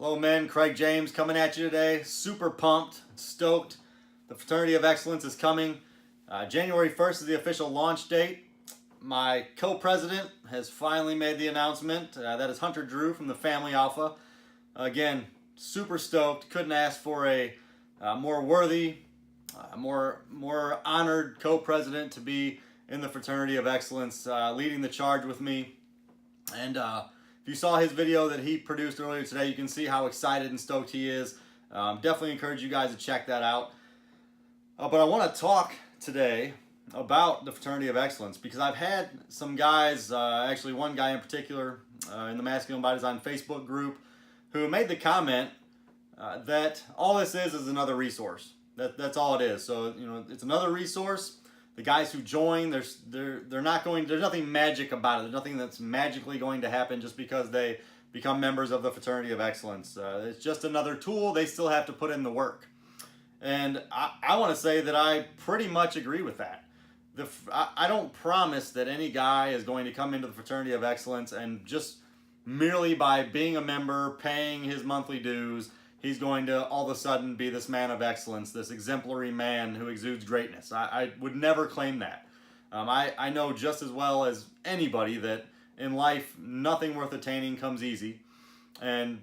Hello men, Craig James coming at you today. Super pumped, stoked. The Fraternity of Excellence is coming. January 1st is the official launch date. My co-president has finally made the announcement. That is Hunter Drew from the Family Alpha. Again, super stoked. Couldn't ask for a more worthy, more honored co-president to be in the Fraternity of Excellence, leading the charge with me. And if you saw his video that he produced earlier today, you can see how excited and stoked he is. Definitely encourage you guys to check that out. But I want to talk today about the Fraternity of Excellence because I've had some guys, actually one guy in particular in the Masculine by Design Facebook group, who made the comment that all this is another resource. That's all it is. So, you know, it's another resource. The guys who join, there's nothing magic about it. There's nothing that's magically going to happen just because they become members of the Fraternity of Excellence. It's just another tool. They still have to put in the work. And I want to say that I pretty much agree with that. I don't promise that any guy is going to come into the Fraternity of Excellence and just merely by being a member, paying his monthly dues, he's going to all of a sudden be this man of excellence, this exemplary man who exudes greatness. I would never claim that. I know just as well as anybody that in life, nothing worth attaining comes easy. And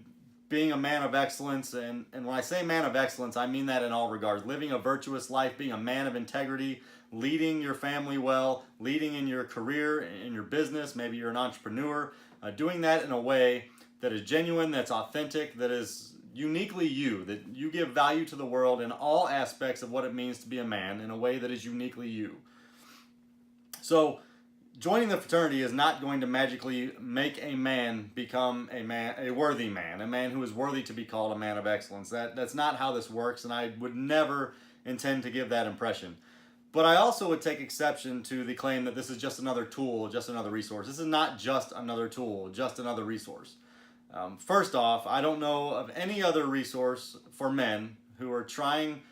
being a man of excellence, and when I say man of excellence, I mean that in all regards. Living a virtuous life, being a man of integrity, leading your family well, leading in your career, in your business, maybe you're an entrepreneur, doing that in a way that is genuine, that's authentic, that is uniquely you, that you give value to the world in all aspects of what it means to be a man in a way that is uniquely you. So joining the fraternity is not going to magically make a man become a worthy man, a man who is worthy to be called a man of excellence. That's not how this works, and I would never intend to give that impression. But I also would take exception to the claim that this is just another tool, just another resource. This is not just another tool, just another resource. First off, I don't know of any other resource for men who are trying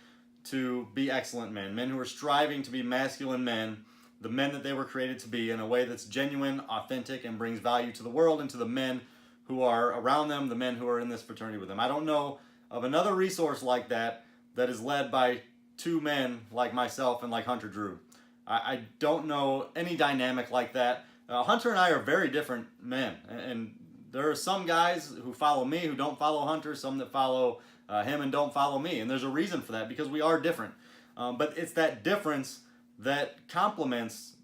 to be excellent men who are striving to be masculine men, the men that they were created to be in a way that's genuine, authentic, and brings value to the world and to the men who are around them, the men who are in this fraternity with them. I don't know of another resource like that that is led by two men like myself and like Hunter Drew. I don't know any dynamic like that. Hunter and I are very different men, and there are some guys who follow me who don't follow Hunter, some that follow him and don't follow me. And there's a reason for that because we are different. But it's that difference that complements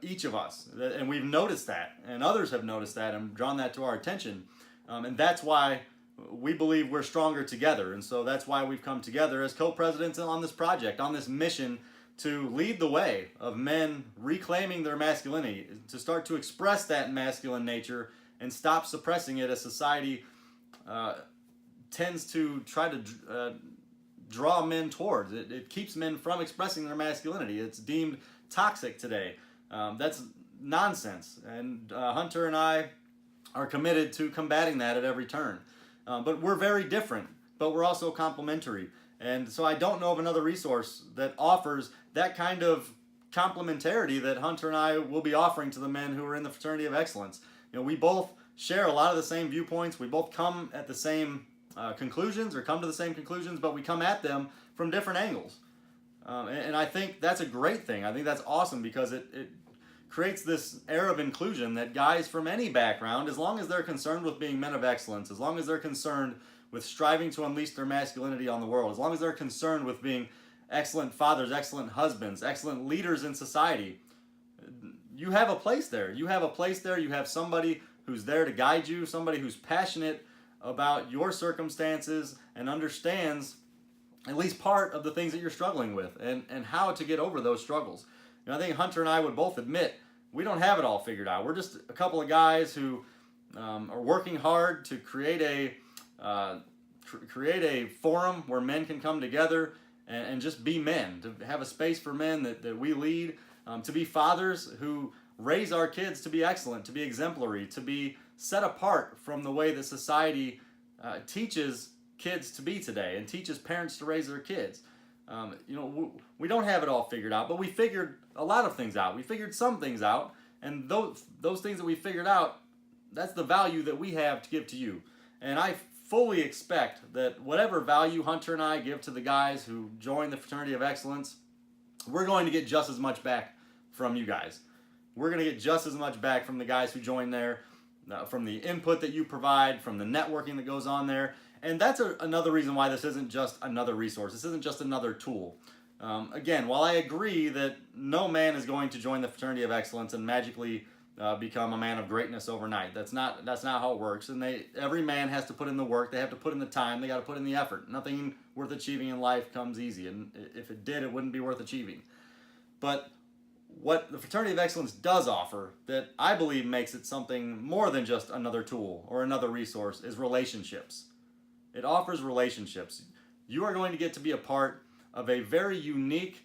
each of us. And we've noticed that. And others have noticed that and drawn that to our attention. And that's why we believe we're stronger together. And so that's why we've come together as co-presidents on this project, on this mission to lead the way of men reclaiming their masculinity, to start to express that masculine nature and stop suppressing it as society tends to try to draw men towards. It keeps men from expressing their masculinity. It's deemed toxic today. That's nonsense. And Hunter and I are committed to combating that at every turn. But we're very different, but we're also complementary. And so I don't know of another resource that offers that kind of complementarity that Hunter and I will be offering to the men who are in the Fraternity of Excellence. You know, we both share a lot of the same viewpoints. We both come at the same conclusions or come to the same conclusions, but we come at them from different angles. And I think that's a great thing. I think that's awesome because it creates this air of inclusion that guys from any background, as long as they're concerned with being men of excellence, as long as they're concerned with striving to unleash their masculinity on the world, as long as they're concerned with being excellent fathers, excellent husbands, excellent leaders in society, you have a place there. You have a place there. You have somebody who's there to guide you, somebody who's passionate about your circumstances and understands at least part of the things that you're struggling with and how to get over those struggles. You know, I think Hunter and I would both admit we don't have it all figured out. We're just a couple of guys who are working hard to create a forum where men can come together and just be men, to have a space for men that we lead, to be fathers who raise our kids to be excellent, to be exemplary, to be set apart from the way that society teaches kids to be today and teaches parents to raise their kids. You know, we don't have it all figured out, but we figured a lot of things out. We figured some things out, and those things that we figured out, that's the value that we have to give to you. And I fully expect that whatever value Hunter and I give to the guys who join the Fraternity of Excellence, we're going to get just as much back from you guys. We're going to get just as much back from the guys who join there, from the input that you provide, from the networking that goes on there. And that's another reason why this isn't just another resource. This isn't just another tool. Again, while I agree that no man is going to join the Fraternity of Excellence and magically become a man of greatness overnight. That's not how it works. And every man has to put in the work. They have to put in the time. They got to put in the effort. Nothing worth achieving in life comes easy. And if it did, it wouldn't be worth achieving. But what the Fraternity of Excellence does offer that I believe makes it something more than just another tool or another resource is relationships. It offers relationships. You are going to get to be a part of a very unique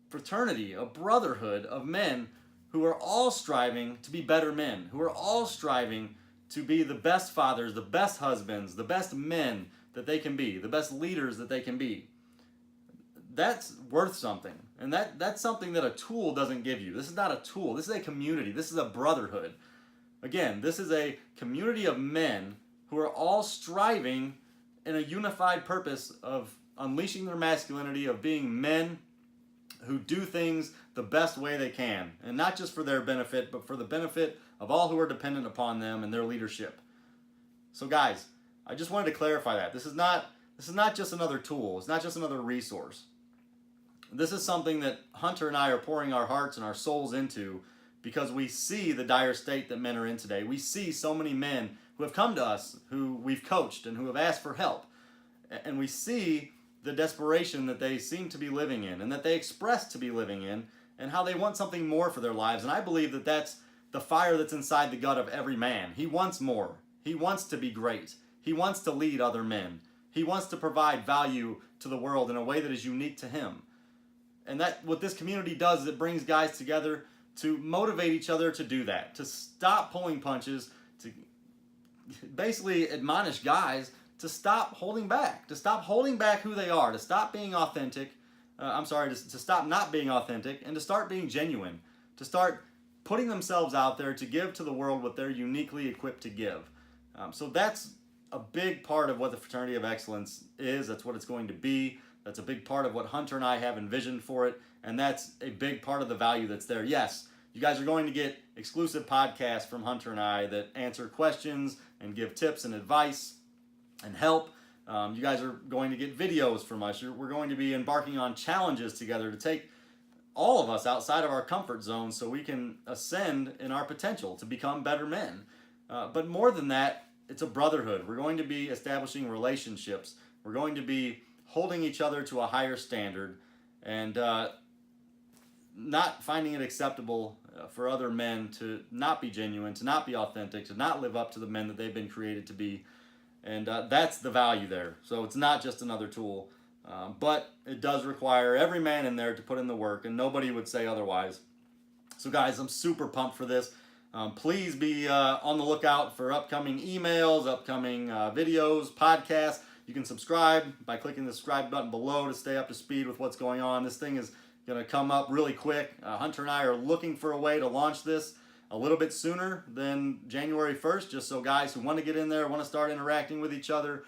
fraternity, a brotherhood of men who are all striving to be better men, who are all striving to be the best fathers, the best husbands, the best men that they can be, the best leaders that they can be. That's worth something. And that's something that a tool doesn't give you. This is not a tool. This is a community. This is a brotherhood. Again, this is a community of men who are all striving in a unified purpose of unleashing their masculinity, of being men who do things the best way they can. And not just for their benefit, but for the benefit of all who are dependent upon them and their leadership. So guys, I just wanted to clarify that. This is not just another tool. It's not just another resource. This is something that Hunter and I are pouring our hearts and our souls into because we see the dire state that men are in today. We see so many men who have come to us, who we've coached and who have asked for help. And we see the desperation that they seem to be living in and that they express to be living in and how they want something more for their lives. And I believe that that's the fire that's inside the gut of every man. He wants more. He wants to be great. He wants to lead other men. He wants to provide value to the world in a way that is unique to him. And that what this community does is it brings guys together to motivate each other to do that, to stop pulling punches, to basically admonish guys to stop holding back, who they are, to stop being authentic. To stop not being authentic and to start being genuine, to start putting themselves out there to give to the world what they're uniquely equipped to give. So that's a big part of what the Fraternity of Excellence is. That's what it's going to be. That's a big part of what Hunter and I have envisioned for it. And that's a big part of the value that's there. Yes, you guys are going to get exclusive podcasts from Hunter and I that answer questions and give tips and advice and help. You guys are going to get videos from us. We're going to be embarking on challenges together to take all of us outside of our comfort zone so we can ascend in our potential to become better men. But more than that, it's a brotherhood. We're going to be establishing relationships. We're going to be holding each other to a higher standard and not finding it acceptable for other men to not be genuine, to not be authentic, to not live up to the men that they've been created to be. And that's the value there. So it's not just another tool, but it does require every man in there to put in the work, and nobody would say otherwise. So guys, I'm super pumped for this. Please be on the lookout for upcoming emails, upcoming videos, podcasts. You can subscribe by clicking the subscribe button below to stay up to speed with what's going on. This thing is going to come up really quick. Hunter and I are looking for a way to launch this a little bit sooner than January 1st, just so guys who want to get in there, want to start interacting with each other,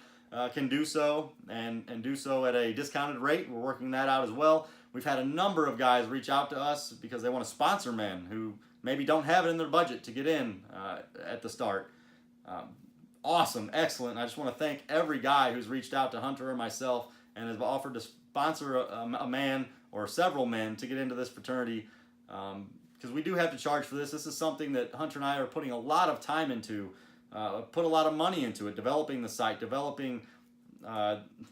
can do so and do so at a discounted rate. We're working that out as well. We've had a number of guys reach out to us because they want to sponsor men who maybe don't have it in their budget to get in at the start. Awesome, excellent. I just want to thank every guy who's reached out to Hunter or myself and has offered to sponsor a man or several men to get into this fraternity, because we do have to charge for this. This is something that Hunter and I are putting a lot of time into, put a lot of money into it, developing the site, developing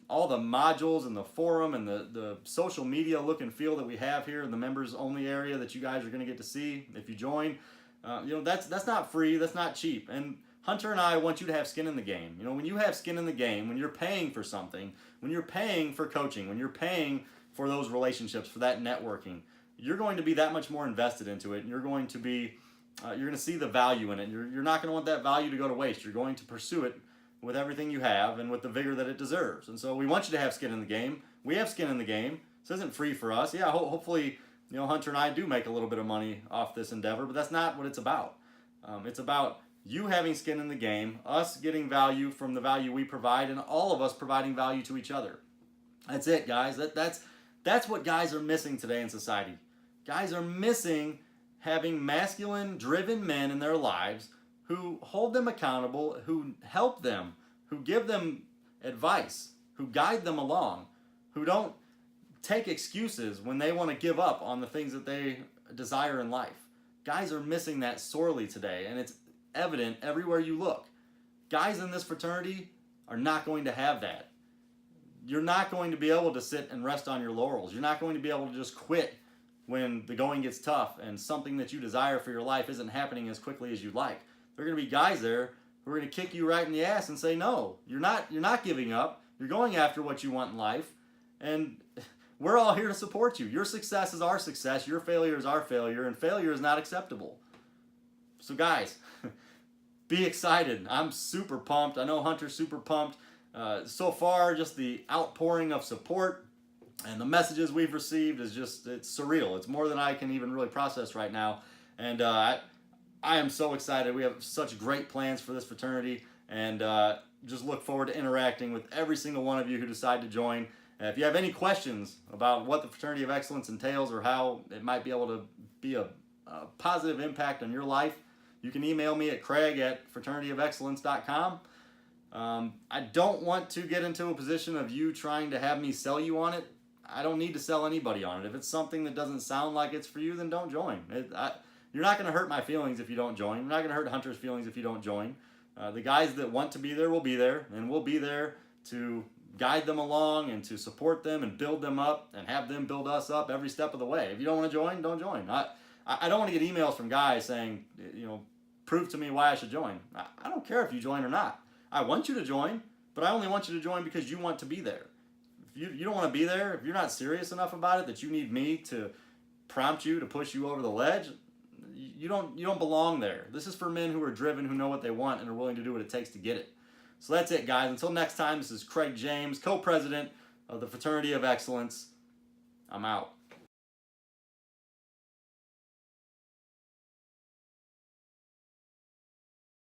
all the modules and the forum and the social media look and feel that we have here in the members only area that you guys are going to get to see if you join. That's not free, that's not cheap. And Hunter and I want you to have skin in the game. When you have skin in the game, when you're paying for something, when you're paying for coaching, when you're paying for those relationships, for that networking, you're going to be that much more invested into it, and you're going to see the value in it. You're not going to want that value to go to waste. You're going to pursue it with everything you have and with the vigor that it deserves. And so we want you to have skin in the game. We have skin in the game. This isn't free for us. Yeah, hopefully, Hunter and I do make a little bit of money off this endeavor, but that's not what it's about. It's about you having skin in the game, us getting value from the value we provide, and all of us providing value to each other. That's it, guys. That's what guys are missing today in society. Guys are missing having masculine driven men in their lives who hold them accountable, who help them, who give them advice, who guide them along, who don't take excuses when they want to give up on the things that they desire in life. Guys are missing that sorely today, and it's evident everywhere you look. Guys in this fraternity are not going to have that. You're not going to be able to sit and rest on your laurels. You're not going to be able to just quit when the going gets tough and something that you desire for your life isn't happening as quickly as you'd like. There are going to be guys there who are going to kick you right in the ass and say, no, you're not giving up. You're going after what you want in life. And we're all here to support you. Your success is our success. Your failure is our failure. And failure is not acceptable. So guys, be excited. I'm super pumped. I know Hunter's super pumped. So far, just the outpouring of support and the messages we've received is just, it's surreal. It's more than I can even really process right now. And I am so excited. We have such great plans for this fraternity, and just look forward to interacting with every single one of you who decide to join. If you have any questions about what the Fraternity of Excellence entails or how it might be able to be a positive impact on your life, you can email me at craig@fraternityofexcellence.com. I don't want to get into a position of you trying to have me sell you on it. I don't need to sell anybody on it. If it's something that doesn't sound like it's for you, then don't join. You're not going to hurt my feelings if you don't join. You're not going to hurt Hunter's feelings if you don't join. The guys that want to be there will be there, and we'll be there to guide them along and to support them and build them up and have them build us up every step of the way. If you don't want to join, don't join. I don't want to get emails from guys saying, prove to me why I should join. I don't care if you join or not. I want you to join, but I only want you to join because you want to be there. If you don't want to be there, if you're not serious enough about it that you need me to prompt you to push you over the ledge, you don't belong there. This is for men who are driven, who know what they want, and are willing to do what it takes to get it. So that's it, guys. Until next time, this is Craig James, co-president of the Fraternity of Excellence. I'm out.